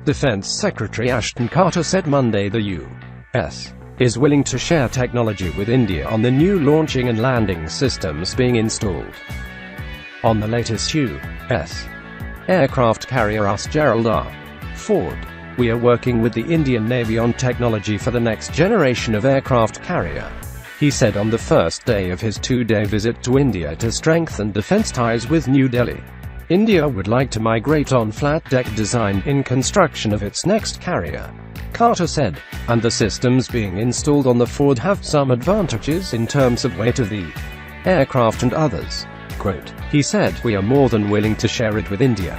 Defense Secretary Ashton Carter said Monday the U.S. is willing to share technology with India on the new launching and landing systems being installed on the latest U.S. aircraft carrier USS Gerald R. Ford. We are working with the Indian Navy on technology for the next generation of aircraft carrier, he said on the first day of his two-day visit to India to strengthen defense ties with New Delhi. India would like to migrate on flat deck design in construction of its next carrier, Carter said, and the systems being installed on the Ford have some advantages in terms of weight of the aircraft and others. Quote, he said, we are more than willing to share it with India.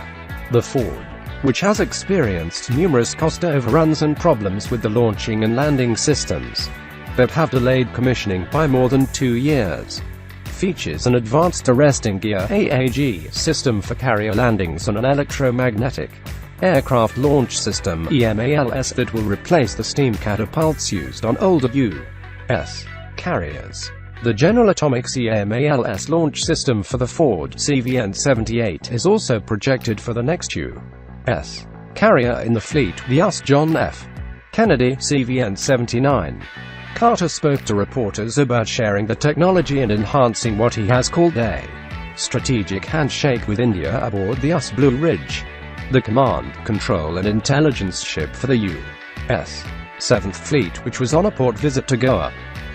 The Ford, which has experienced numerous cost overruns and problems with the launching and landing systems that have delayed commissioning by more than 2 years, features an advanced arresting gear AAG system for carrier landings on an electromagnetic aircraft launch system EMALS that will replace the steam catapults used on older U.S. carriers. The General Atomics EMALS launch system for the Ford CVN-78 is also projected for the next U.S. carrier in the fleet, the USS John F. Kennedy CVN-79. Carter spoke to reporters about sharing the technology and enhancing what he has called a strategic handshake with India aboard the USS Blue Ridge, the command, control and intelligence ship for the U.S. 7th Fleet, which was on a port visit to Goa.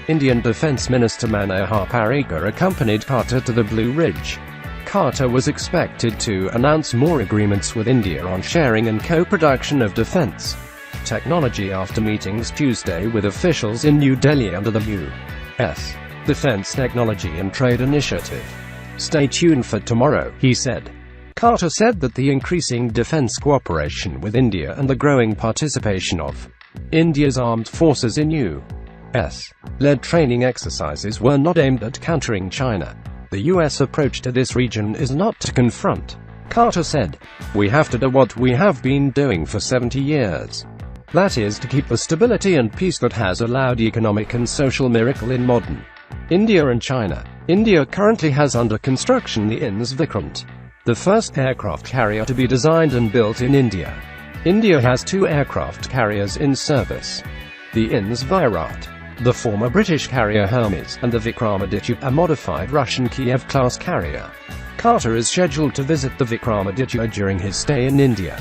Indian Defense Minister Manohar Parrikar accompanied Carter to the Blue Ridge. Carter was expected to announce more agreements with India on sharing and co-production of defense technology after meetings Tuesday with officials in New Delhi under the U.S. Defense Technology and Trade Initiative. Stay tuned for tomorrow, he said. Carter said that the increasing defense cooperation with India and the growing participation of India's armed forces in U.S.-led training exercises were not aimed at countering China. The U.S. approach to this region is not to confront, Carter said. We have to do what we have been doing for 70 years. That is, to keep the stability and peace that has allowed economic and social miracle in modern India and China. India currently has under construction the INS Vikrant, the first aircraft carrier to be designed and built in India. India has 2 aircraft carriers in service: the INS Virat, the former British carrier Hermes, and the Vikramaditya, a modified Russian Kiev-class carrier. Carter is scheduled to visit the Vikramaditya during his stay in India.